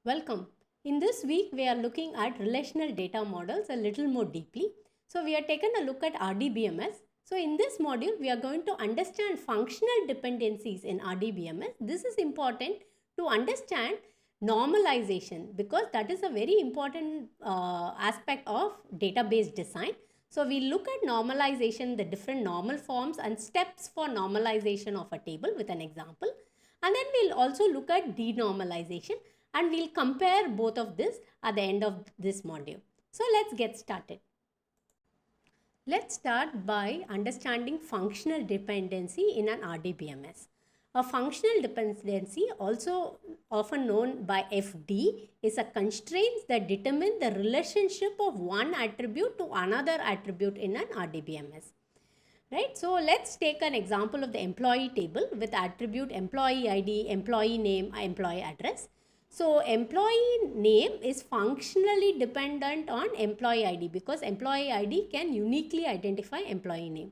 Welcome. In this week, we are looking at relational data models a little more deeply. So, we are taking a look at RDBMS. So, in this module, we are going to understand functional dependencies in RDBMS. This is important to understand normalization because that is a very important aspect of database design. So, we look at normalization, the different normal forms and steps for normalization of a table with an example. And then we'll also look at denormalization and we'll compare both of this at the end of this module. So let's get started. Let's start by understanding functional dependency in an RDBMS. A functional dependency, also often known by FD, is a constraint that determines the relationship of one attribute to another attribute in an RDBMS. Right? So let's take an example of the employee table with attribute employee ID, employee name, employee address. So employee name is functionally dependent on employee ID because employee ID can uniquely identify employee name.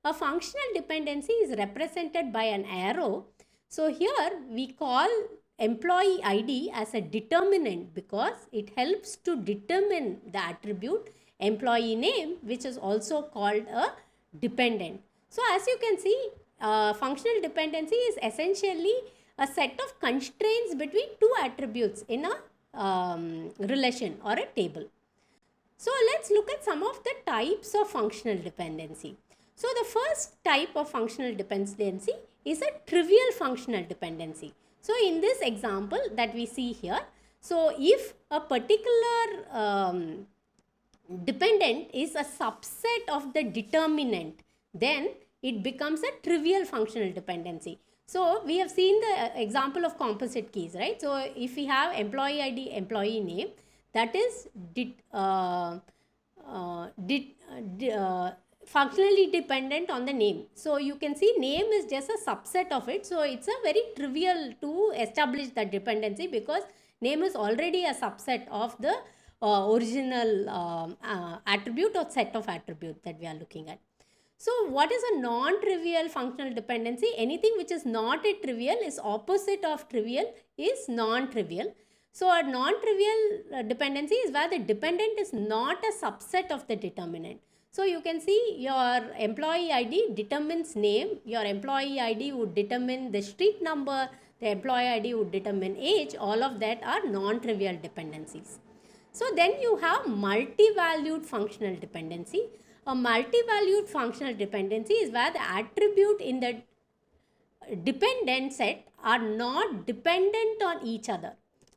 A functional dependency is represented by an arrow. So here we call employee ID as a determinant because it helps to determine the attribute employee name, which is also called a dependent. So as you can see, functional dependency is essentially a set of constraints between two attributes in a relation or a table. So let's look at some of the types of functional dependency. So the first type of functional dependency is a trivial functional dependency. So in this example that we see here, so if a particular dependent is a subset of the determinant, then it becomes a trivial functional dependency. So we have seen the example of composite keys, right? So if we have employee ID, employee name, that is functionally dependent on the name. So you can see name is just a subset of it. So it's a very trivial to establish that dependency because name is already a subset of the original attribute or set of attributes that we are looking at. So what is a non-trivial functional dependency? Anything which is not a trivial is opposite of trivial is non-trivial. So a non-trivial dependency is where the dependent is not a subset of the determinant. So you can see your employee ID determines name, your employee ID would determine the street number, the employee ID would determine age, all of that are non-trivial dependencies. So then you have multi-valued functional dependency. A multi-valued functional dependency is where the attribute in the dependent set are not dependent on each other,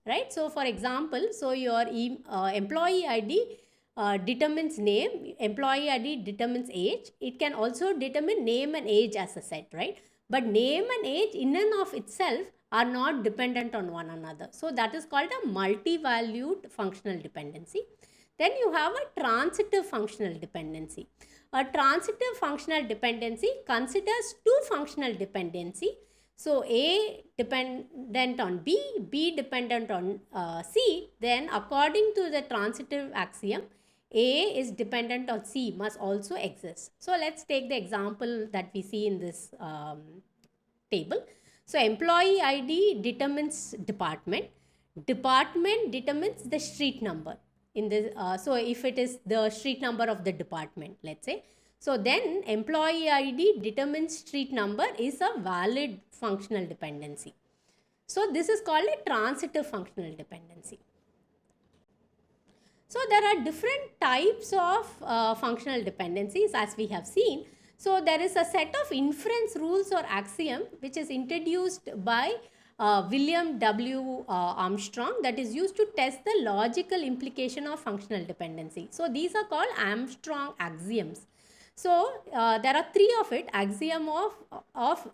right? So for example, so your employee ID determines name, employee ID determines age. It can also determine name and age as a set, right? But name and age in and of itself are not dependent on one another. So that is called a multi-valued functional dependency. Then you have a transitive functional dependency. A transitive functional dependency considers two functional dependency. So A dependent on B, B dependent on C. Then according to the transitive axiom, A is dependent on C must also exist. So let's take the example that we see in this table. So employee ID determines department. Department determines the street number. In this, so if it is the street number of the department, let's say, so then employee ID determines street number is a valid functional dependency. So this is called a transitive functional dependency. So there are different types of functional dependencies as we have seen. So there is a set of inference rules or axiom which is introduced by William W. Armstrong that is used to test the logical implication of functional dependency. So these are called Armstrong axioms. So there are three of it: axiom of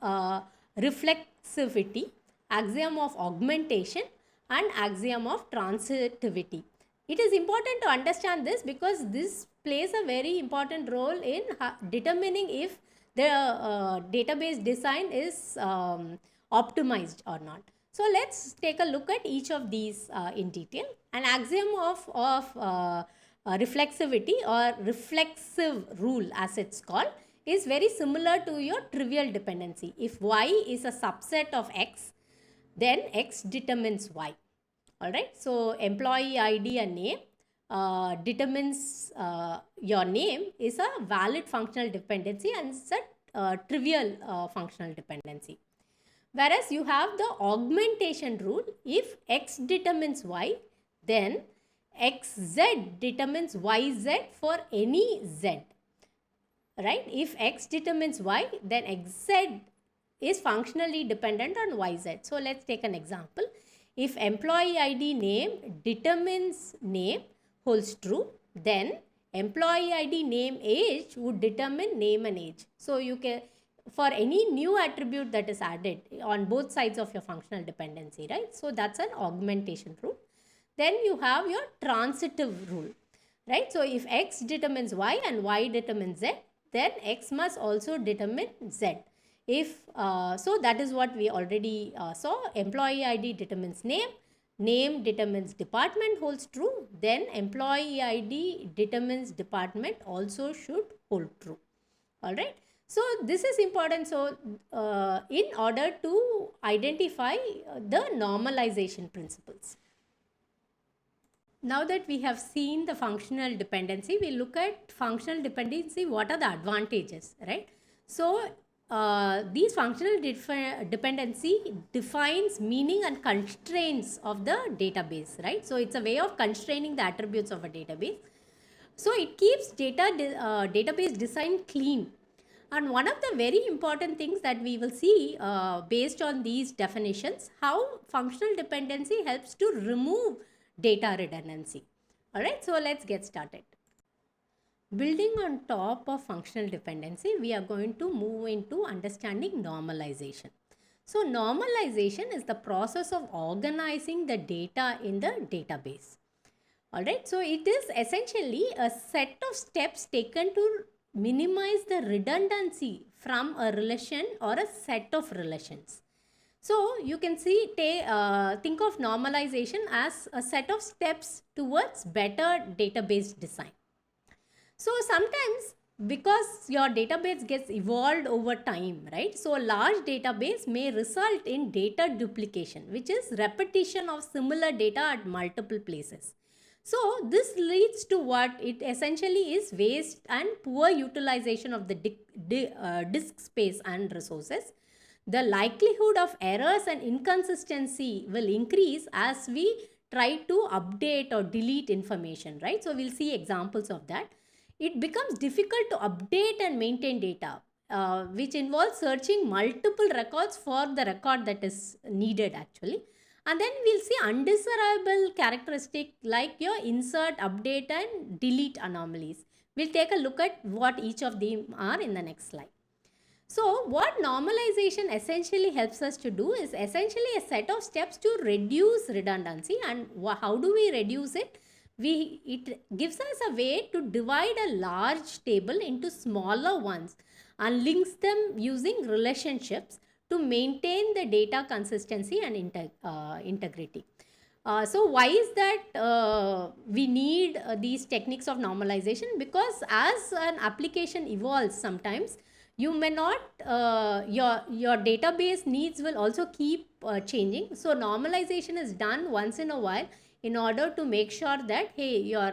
reflexivity, axiom of augmentation, and axiom of transitivity. It is important to understand this because this plays a very important role in determining if the database design is optimized or not. So let's take a look at each of these in detail. An axiom of reflexivity or reflexive rule as it's called is very similar to your trivial dependency. If y is a subset of x, then x determines y. All right. So employee ID and name determines your name is a valid functional dependency and it's a trivial functional dependency. Whereas you have the augmentation rule. If X determines Y, then XZ determines YZ for any Z. Right? If X determines Y, then XZ is functionally dependent on YZ. So let's take an example. If employee ID name determines name holds true, then employee ID name age would determine name and age. So you can, for any new attribute that is added on both sides of your functional dependency, right? So that's an augmentation rule. Then you have your transitive rule, right? So if X determines Y and Y determines Z, then X must also determine Z. If so, that is what we already saw. Employee ID determines name, name determines department holds true, then employee ID determines department also should hold true. All right. So this is important. So in order to identify the normalization principles. Now that we have seen the functional dependency, we look at functional dependency. What are the advantages, right? So these functional dependency defines meaning and constraints of the database, right? So it's a way of constraining the attributes of a database. So it keeps database design clean. And one of the very important things that we will see based on these definitions, how functional dependency helps to remove data redundancy. All right, so let's get started. Building on top of functional dependency, we are going to move into understanding normalization. So normalization is the process of organizing the data in the database. All right, so it is essentially a set of steps taken to minimize the redundancy from a relation or a set of relations. So you can see, think of normalization as a set of steps towards better database design. So sometimes because your database gets evolved over time, right? So a large database may result in data duplication, which is repetition of similar data at multiple places. So this leads to what it essentially is waste and poor utilization of the disk space and resources. The likelihood of errors and inconsistency will increase as we try to update or delete information, right? So we'll see examples of that. It becomes difficult to update and maintain data, which involves searching multiple records for the record that is needed actually. And then we'll see undesirable characteristic like your insert, update and delete anomalies. We'll take a look at what each of them are in the next slide. So what normalization essentially helps us to do is essentially a set of steps to reduce redundancy. And how do we reduce it? It gives us a way to divide a large table into smaller ones and links them using relationships to maintain the data consistency and integrity. So why is that we need these techniques of normalization? Because as an application evolves, sometimes you may not, your database needs will also keep changing. So normalization is done once in a while in order to make sure that, hey, your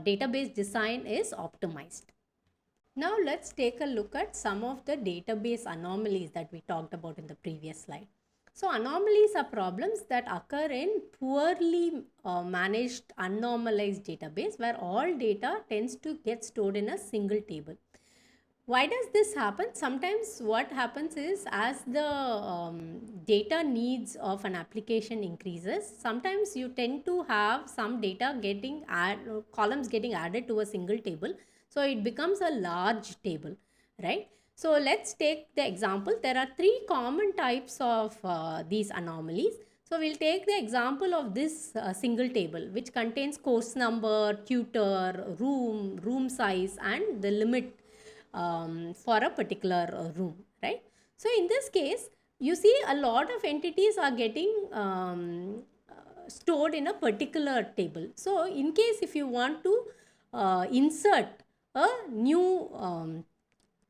database design is optimized. Now let's take a look at some of the database anomalies that we talked about in the previous slide. So anomalies are problems that occur in poorly managed unnormalized database where all data tends to get stored in a single table. Why does this happen? Sometimes what happens is as the data needs of an application increases, sometimes you tend to have some data getting columns getting added to a single table. So it becomes a large table, right? So let's take the example. There are three common types of these anomalies. So we'll take the example of this single table which contains course number, tutor, room size and the limit for a particular room, right? So in this case, you see a lot of entities are getting stored in a particular table. So in case if you want to insert a new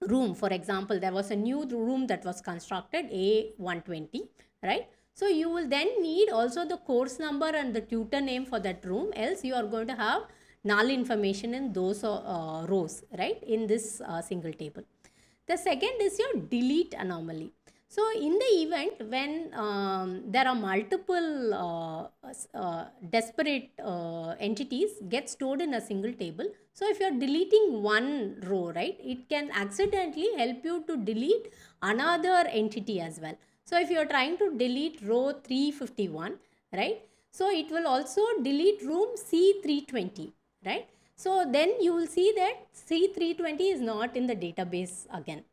room, for example, there was a new room that was constructed, A120, right? So you will then need also the course number and the tutor name for that room, else you are going to have null information in those rows, right, in this single table. The second is your delete anomaly. So in the event when there are multiple disparate entities get stored in a single table, so if you are deleting one row, right, it can accidentally help you to delete another entity as well. So if you are trying to delete row 351, right, so it will also delete room C320, right. So then you will see that C320 is not in the database again,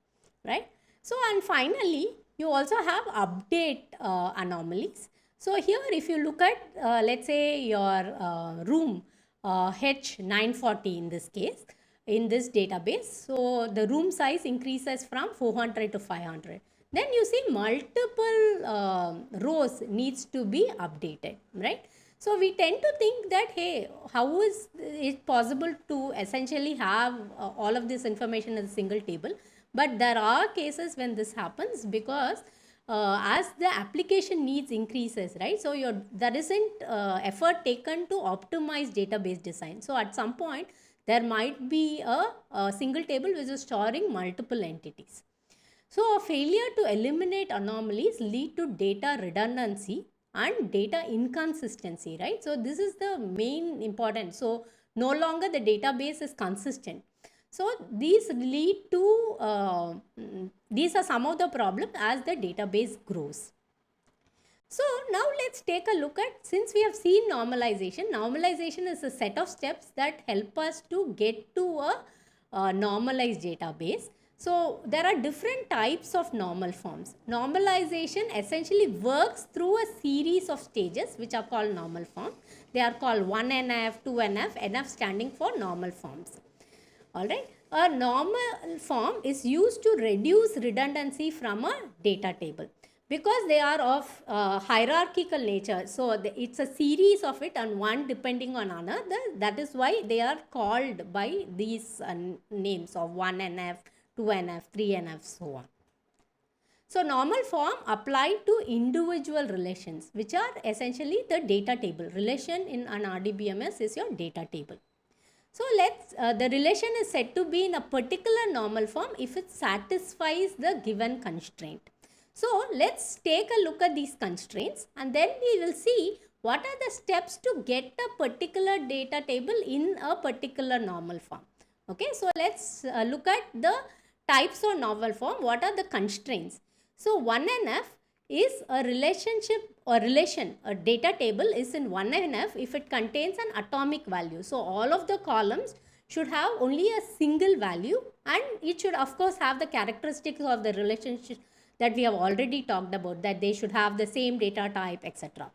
right. So and finally you also have update anomalies. So here if you look at let's say your room H940 in this case, in this database, so the room size increases from 400 to 500. Then you see multiple rows needs to be updated, right. So we tend to think that, hey, how is it possible to essentially have all of this information in a single table? But there are cases when this happens because as the application needs increases, right? So there isn't effort taken to optimize database design. So at some point, there might be a single table which is storing multiple entities. So a failure to eliminate anomalies lead to data redundancy and data inconsistency, right? So this is the main important. So no longer the database is consistent. So these lead to, these are some of the problems as the database grows. So now let's take a look at, since we have seen normalization, normalization is a set of steps that help us to get to a normalized database. So there are different types of normal forms. Normalization essentially works through a series of stages which are called normal forms. They are called 1NF, 2NF, NF standing for normal forms. Alright, a normal form is used to reduce redundancy from a data table because they are of hierarchical nature. So it's a series of it and one depending on another. That is why they are called by these names of 1NF, 2NF, 3NF, so on. So normal form applied to individual relations, which are essentially the data table. Relation in an RDBMS is your data table. So the relation is said to be in a particular normal form if it satisfies the given constraint. So let's take a look at these constraints and then we will see what are the steps to get a particular data table in a particular normal form. Okay, so let's look at the types of normal form. What are the constraints? So 1NF is a relationship or relation, a data table is in 1NF if it contains an atomic value. So all of the columns should have only a single value and it should of course have the characteristics of the relationship that we have already talked about, that they should have the same data type, etc.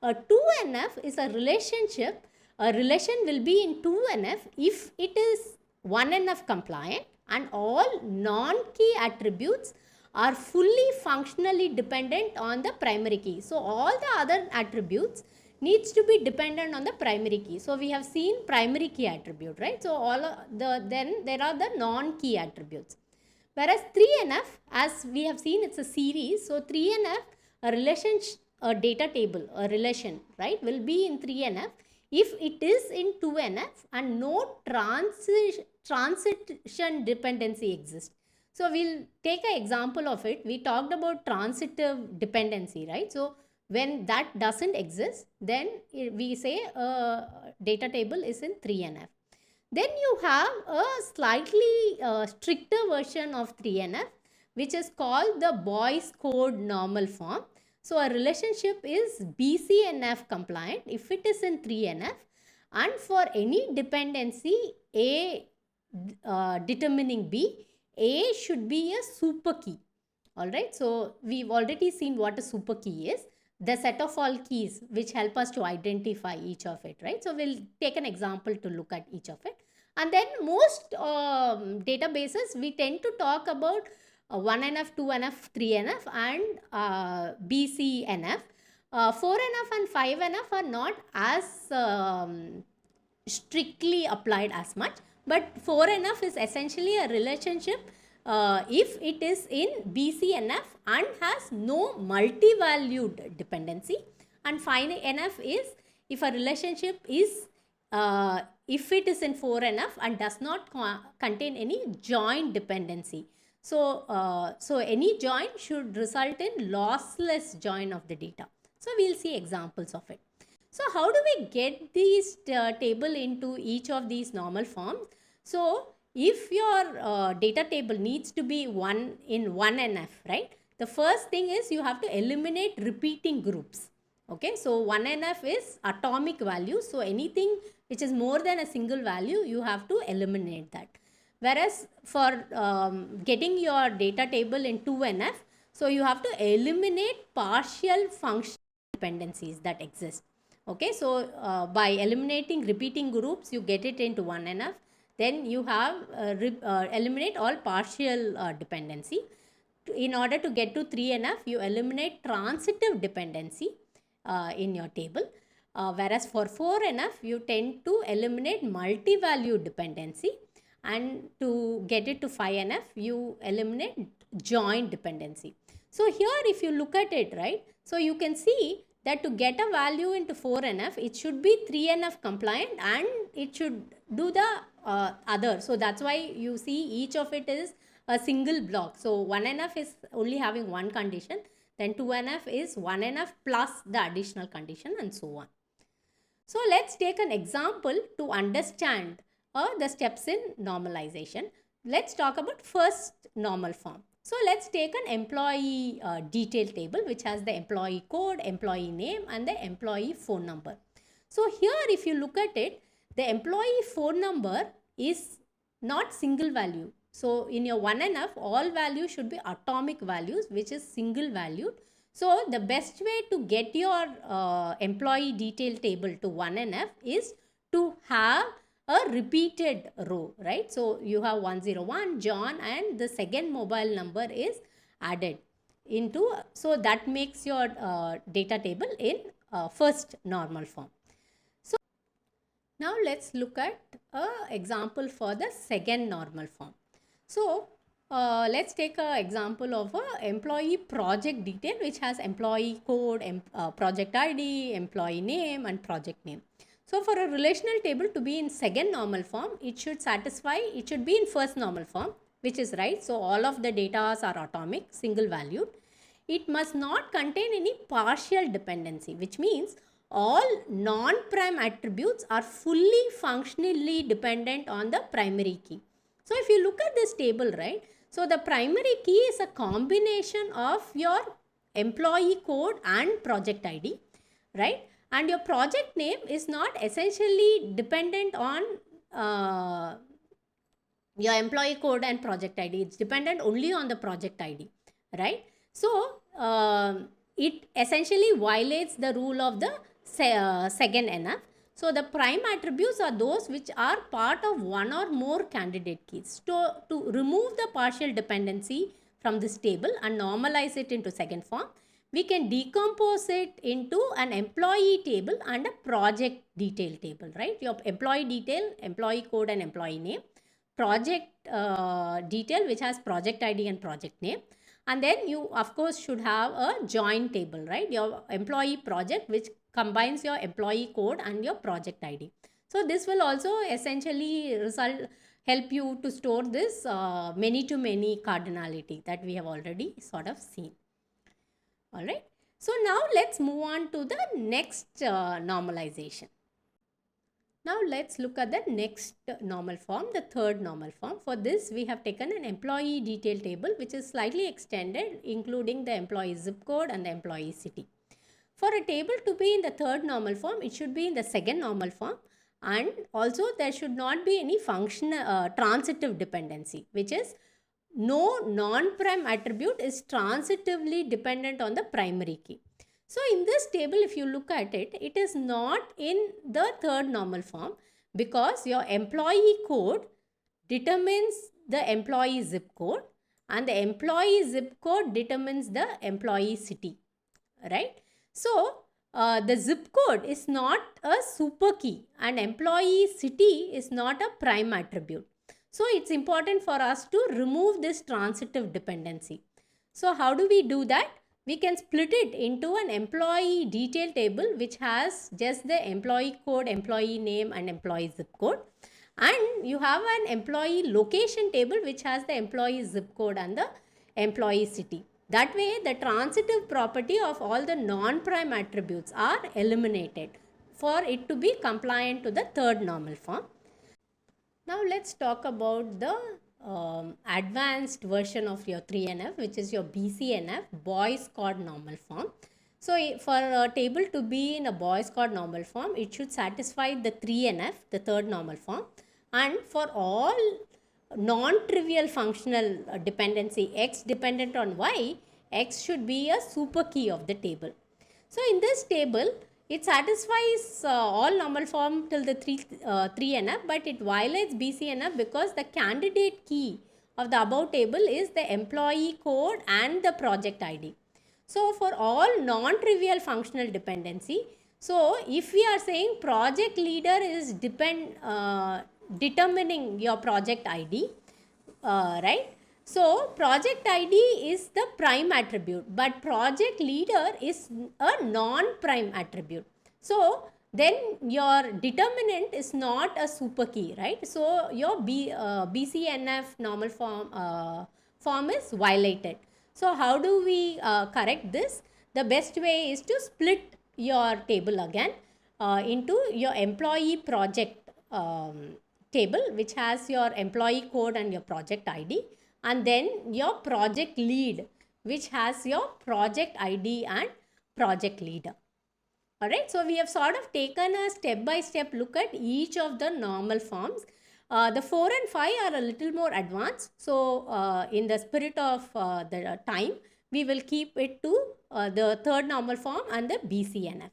A 2NF is a relationship. A relation will be in 2NF if it is 1NF compliant and all non-key attributes are fully functionally dependent on the primary key. So all the other attributes needs to be dependent on the primary key. So we have seen primary key attribute, right? So then there are the non-key attributes. Whereas 3NF, as we have seen, it's a series. So 3NF, a relation, a data table, a relation, right, will be in 3NF if it is in 2NF and no transition dependency exists. So we'll take an example of it. We talked about transitive dependency, right? So when that doesn't exist, then we say data table is in 3NF. Then you have a slightly stricter version of 3NF, which is called the Boy's Code normal form. So a relationship is BCNF compliant if it is in 3NF, and for any dependency A determining B, A should be a super key. Alright, so we've already seen what a super key is. The set of all keys which help us to identify each of it, right? So we'll take an example to look at each of it. And then most databases, we tend to talk about 1NF, 2NF, 3NF and BCNF. 4NF and 5NF are not as strictly applied as much, but 4NF is essentially a relationship if it is in BCNF and has no multi-valued dependency. And final NF is if a relationship is if it is in 4NF and does not contain any joint dependency. So any join should result in lossless join of the data. So we'll see examples of it. So how do we get these table into each of these normal forms? So if your data table needs to be one in 1NF, right? The first thing is you have to eliminate repeating groups. Okay, so 1NF is atomic value. So anything which is more than a single value, you have to eliminate that. Whereas for getting your data table in 2NF, so you have to eliminate partial functional dependencies that exist. Okay, so by eliminating repeating groups, you get it into 1NF. Then you have eliminate all partial dependency. In order to get to 3NF, you eliminate transitive dependency in your table. Whereas for 4NF, you tend to eliminate multi-value dependency. And to get it to 5NF, you eliminate joint dependency. So here, if you look at it, right, so you can see that to get a value into 4NF, it should be 3NF compliant and it should do the other. So that's why you see each of it is a single block. So 1NF is only having one condition, then 2NF is 1NF plus the additional condition and so on. So let's take an example to understand the steps in normalization. Let's talk about first normal form. So let's take an employee detail table which has the employee code, employee name and the employee phone number. So here if you look at it, the employee phone number is not single value. So in your 1NF, all values should be atomic values which is single valued. So the best way to get your employee detail table to 1NF is to have a repeated row, right? So you have 101 John and the second mobile number is added into, so that makes your data table in first normal form. So now let's look at an example for the second normal form. So let's take an example of a employee project detail which has employee code, project ID, employee name and project name. So for a relational table to be in second normal form, it should be in first normal form, which is right. So all of the data are atomic, single valued. It must not contain any partial dependency, which means all non-prime attributes are fully functionally dependent on the primary key. So if you look at this table, right, so the primary key is a combination of your employee code and project ID, right? And your project name is not essentially dependent on your employee code and project ID. It's dependent only on the project ID, right? So it essentially violates the rule of the second NF. So the prime attributes are those which are part of one or more candidate keys. So to remove the partial dependency from this table and normalize it into second form, we can decompose it into an employee table and a project detail table, right? Your employee detail, employee code and employee name, project detail which has project ID and project name. And then you of course should have a joint table, right? Your employee project which combines your employee code and your project ID. So this will also essentially help you to store this many-to-many cardinality that we have already sort of seen. Alright, so now let's move on to the next normalization. Now let's look at the next normal form, the third normal form. For this, we have taken an employee detail table which is slightly extended, including the employee zip code and the employee city. For a table to be in the third normal form, it should be in the second normal form, and also there should not be any functional transitive dependency, which is no non-prime attribute is transitively dependent on the primary key. So in this table, if you look at it, it is not in the third normal form because your employee code determines the employee zip code and the employee zip code determines the employee city, right? So the zip code is not a super key and employee city is not a prime attribute. So it's important for us to remove this transitive dependency. So how do we do that? We can split it into an employee detail table which has just the employee code, employee name and employee zip code. And you have an employee location table which has the employee zip code and the employee city. That way the transitive property of all the non-prime attributes are eliminated for it to be compliant to the third normal form. Now let's talk about the advanced version of your 3NF, which is your BCNF, Boy's Code Normal Form. So for a table to be in a Boy's Code Normal Form, it should satisfy the 3NF, the third normal form. And for all non-trivial functional dependency, X dependent on Y, X should be a super key of the table. So in this table, it satisfies all normal form till the 3NF, but it violates BCNF because the candidate key of the above table is the employee code and the project ID. So for all non-trivial functional dependency, so if we are saying project leader is determining your project ID, right? So project ID is the prime attribute, but project leader is a non-prime attribute. So then your determinant is not a super key, right? So your BCNF normal form is violated. So how do we correct this? The best way is to split your table again into your employee project table, which has your employee code and your project ID, and then your project lead, which has your project ID and project leader. Alright, so we have sort of taken a step-by-step look at each of the normal forms. The 4 and 5 are a little more advanced. So in the spirit of the time, we will keep it to the third normal form and the BCNF.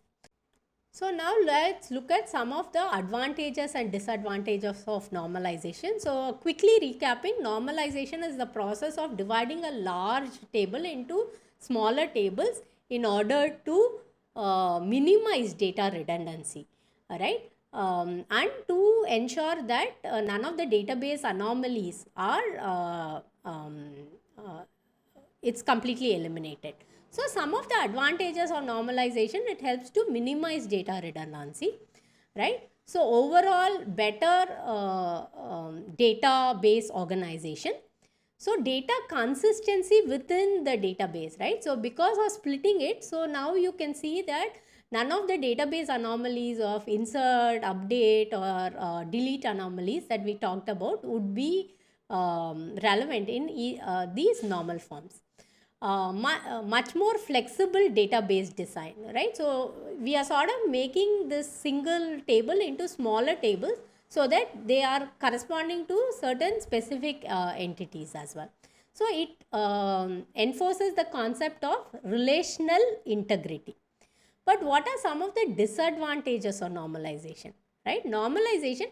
So now let's look at some of the advantages and disadvantages of normalization. So quickly recapping, normalization is the process of dividing a large table into smaller tables in order to minimize data redundancy, right? And to ensure that none of the database anomalies are it's completely eliminated. So some of the advantages of normalization, it helps to minimize data redundancy, right? So overall better database organization. So data consistency within the database, right? So because of splitting it, so now you can see that none of the database anomalies of insert, update or delete anomalies that we talked about would be relevant in these normal forms. Much more flexible database design, right? So we are sort of making this single table into smaller tables so that they are corresponding to certain specific entities as well. So it enforces the concept of relational integrity. But what are some of the disadvantages of normalization, right? Normalization,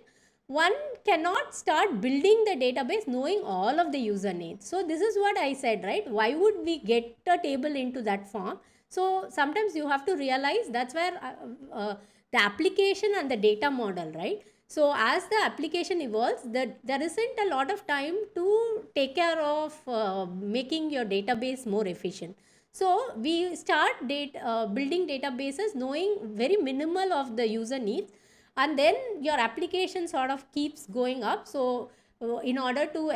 one cannot start building the database knowing all of the user needs. So this is what I said, right? Why would we get a table into that form? So sometimes you have to realize that's where the application and the data model, right? So as the application evolves, there isn't a lot of time to take care of making your database more efficient. So we start building databases knowing very minimal of the user needs, and then your application sort of keeps going up. So in order to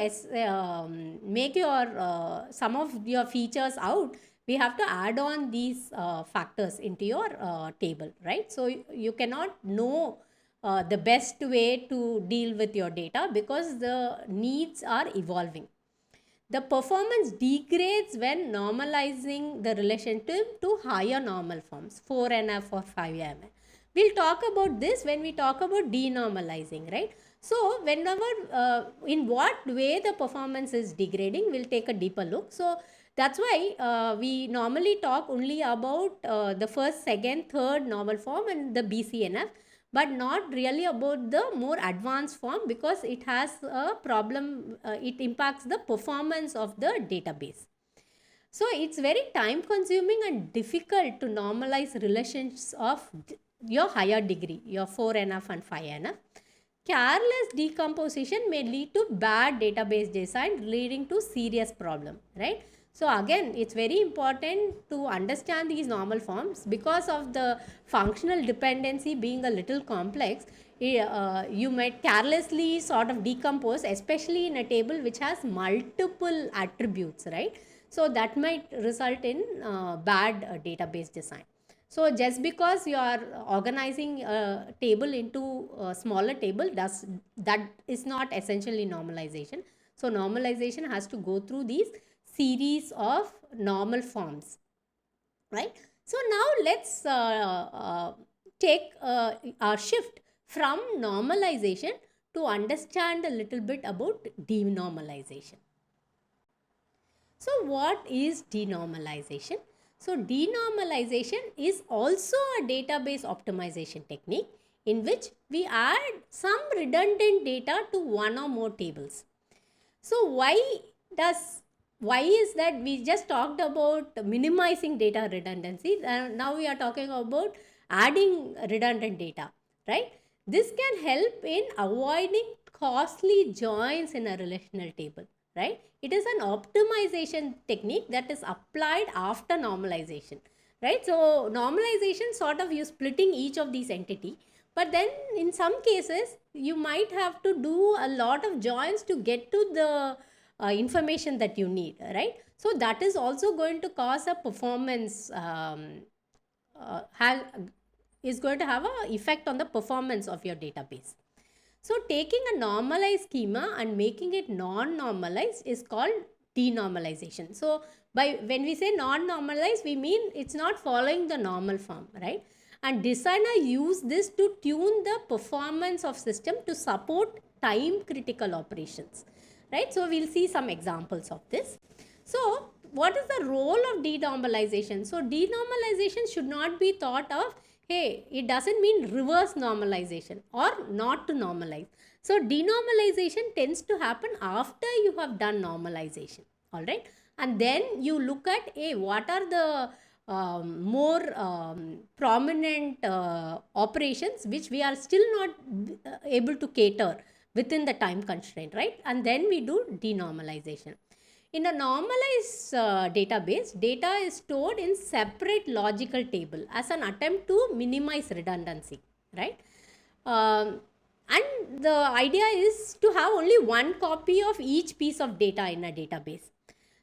make your some of your features out, we have to add on these factors into your table, right? So you cannot know the best way to deal with your data because the needs are evolving. The performance degrades when normalizing the relationship to higher normal forms, 4NF or 5NF. We'll talk about this when we talk about denormalizing, right? So whenever, in what way the performance is degrading, we'll take a deeper look. So that's why we normally talk only about the first, second, third normal form and the BCNF, but not really about the more advanced form because it has a problem, it impacts the performance of the database. So it's very time consuming and difficult to normalize relations of your higher degree, your 4NF and 5NF. careless decomposition may lead to bad database design, leading to serious problem, right? So again, it's very important to understand these normal forms. Because of the functional dependency being a little complex, you might carelessly sort of decompose, especially in a table which has multiple attributes, right? So that might result in bad database design. So just because you are organizing a table into a smaller table, that is not essentially normalization. So normalization has to go through these series of normal forms, right? So now let's take a shift from normalization to understand a little bit about denormalization. So what is denormalization? So denormalization is also a database optimization technique in which we add some redundant data to one or more tables. So why is that? We just talked about minimizing data redundancy, and now we are talking about adding redundant data, right? This can help in avoiding costly joins in a relational table, right? It is an optimization technique that is applied after normalization, right? So normalization sort of you splitting each of these entity, but then in some cases you might have to do a lot of joins to get to the information that you need, right? So that is also going to cause a performance is going to have an effect on the performance of your database. So taking a normalized schema and making it non-normalized is called denormalization. So when we say non-normalized, we mean it's not following the normal form, right? And designer use this to tune the performance of system to support time critical operations, right? So we'll see some examples of this. So what is the role of denormalization? So denormalization should not be thought of, hey, it doesn't mean reverse normalization or not to normalize. So denormalization tends to happen after you have done normalization, all right? And then you look at, hey, what are the more prominent operations which we are still not able to cater within the time constraint, right? And then we do denormalization. In a normalized database, data is stored in separate logical table as an attempt to minimize redundancy, right? And the idea is to have only one copy of each piece of data in a database.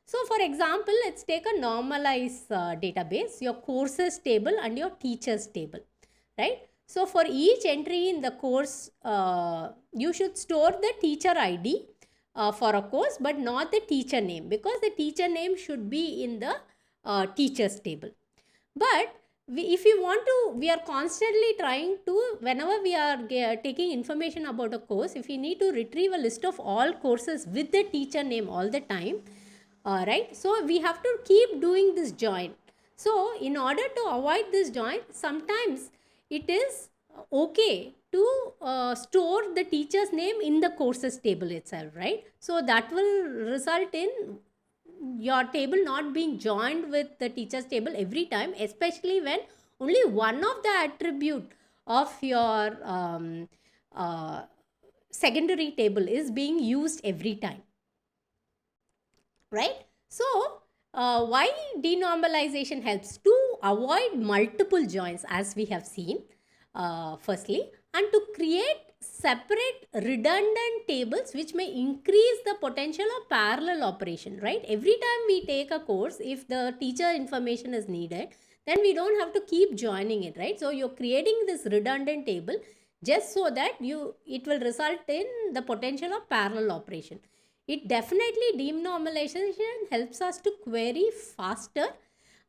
So for example, let's take a normalized database, your courses table and your teachers table, right? So for each entry in the course, you should store the teacher ID for a course, but not the teacher name, because the teacher name should be in the teachers table. But if you want to, we are constantly trying to, whenever we are taking information about a course, if we need to retrieve a list of all courses with the teacher name all the time, right? So we have to keep doing this join. So in order to avoid this join, sometimes it is okay to store the teacher's name in the courses table itself, right? So that will result in your table not being joined with the teacher's table every time, especially when only one of the attribute of your secondary table is being used every time, right? So why denormalization helps? To avoid multiple joins, as we have seen, firstly, and to create separate redundant tables which may increase the potential of parallel operation, right? Every time we take a course, if the teacher information is needed, then we don't have to keep joining it, right? So you're creating this redundant table just so that it will result in the potential of parallel operation. It definitely, denormalization helps us to query faster,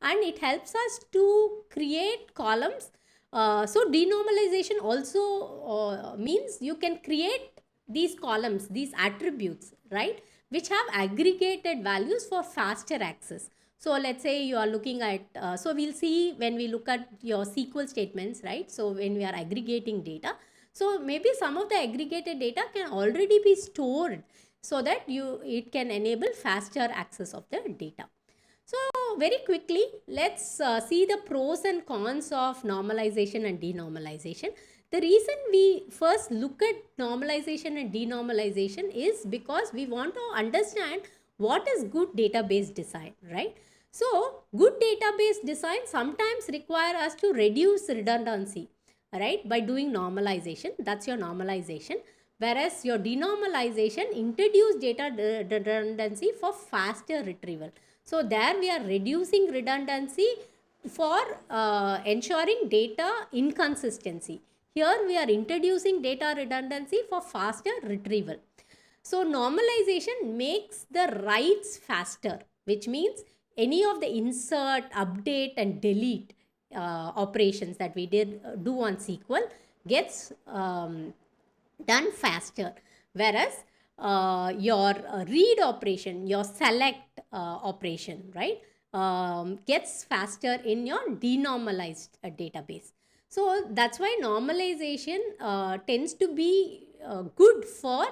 and it helps us to create columns. So denormalization also means you can create these columns, these attributes, right, which have aggregated values for faster access. So let's say you are looking at, so we'll see when we look at your SQL statements, right? So when we are aggregating data, so maybe some of the aggregated data can already be stored so that it can enable faster access of the data. So very quickly, let's see the pros and cons of normalization and denormalization. The reason we first look at normalization and denormalization is because we want to understand what is good database design, right? So, good database design sometimes require us to reduce redundancy, right, by doing normalization. That's your normalization. Whereas your denormalization introduce data redundancy for faster retrieval. So, there we are reducing redundancy for ensuring data inconsistency. Here we are introducing data redundancy for faster retrieval. So normalization makes the writes faster, which means any of the insert, update and delete operations that we did do on SQL gets done faster. Whereas your read operation, your select operation, right, gets faster in your denormalized database. So that's why normalization tends to be good for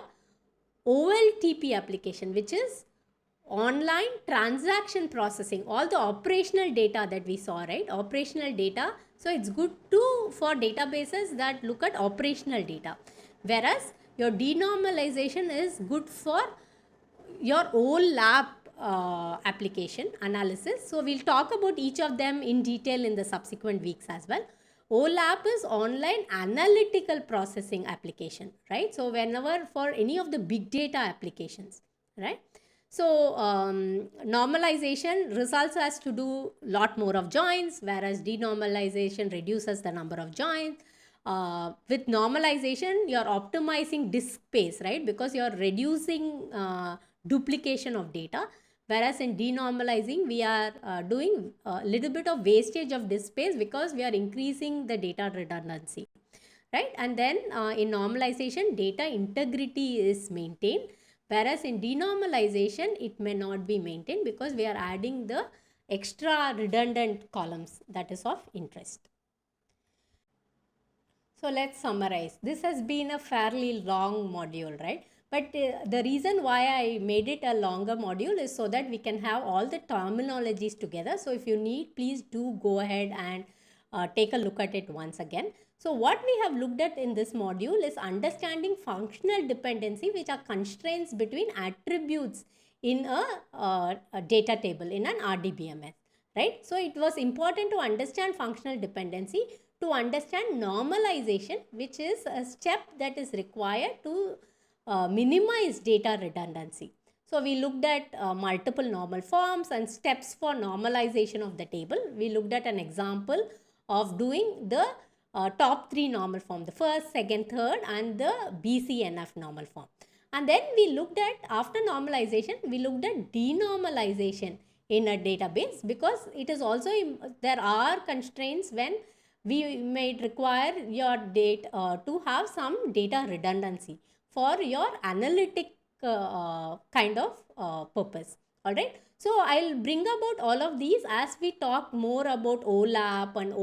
OLTP application, which is online transaction processing, all the operational data that we saw, right? Operational data. So it's good to for databases that look at operational data. Whereas your denormalization is good for your OLAP application analysis. So we'll talk about each of them in detail in the subsequent weeks as well. OLAP is online analytical processing application, right? So whenever for any of the big data applications, right? So normalization results us to do lot more of joins, whereas denormalization reduces the number of joins. With normalization, you're optimizing disk space, right? Because you're reducing duplication of data. Whereas in denormalizing, we are doing a little bit of wastage of disk space because we are increasing the data redundancy, right? And then in normalization, data integrity is maintained. Whereas in denormalization, it may not be maintained because we are adding the extra redundant columns that is of interest. So let's summarize. This has been a fairly long module, right? But the reason why I made it a longer module is so that we can have all the terminologies together. So if you need, please do go ahead and take a look at it once again. So what we have looked at in this module is understanding functional dependency, which are constraints between attributes in a data table in an RDBMS, right? So it was important to understand functional dependency to understand normalization, which is a step that is required to minimize data redundancy. So we looked at multiple normal forms and steps for normalization of the table. We looked at an example of doing the top 3 normal form, the first, second, third and the BCNF normal form. And then we looked at, after normalization, we looked at denormalization in a database, because it is also, there are constraints when we may require your data to have some data redundancy for your analytic kind of purpose. All right. So I'll bring about all of these as we talk more about OLAP and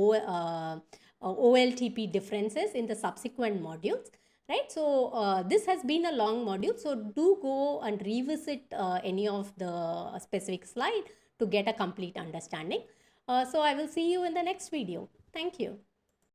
OLTP differences in the subsequent modules. Right. So this has been a long module. So do go and revisit any of the specific slide to get a complete understanding. So I will see you in the next video. Thank you.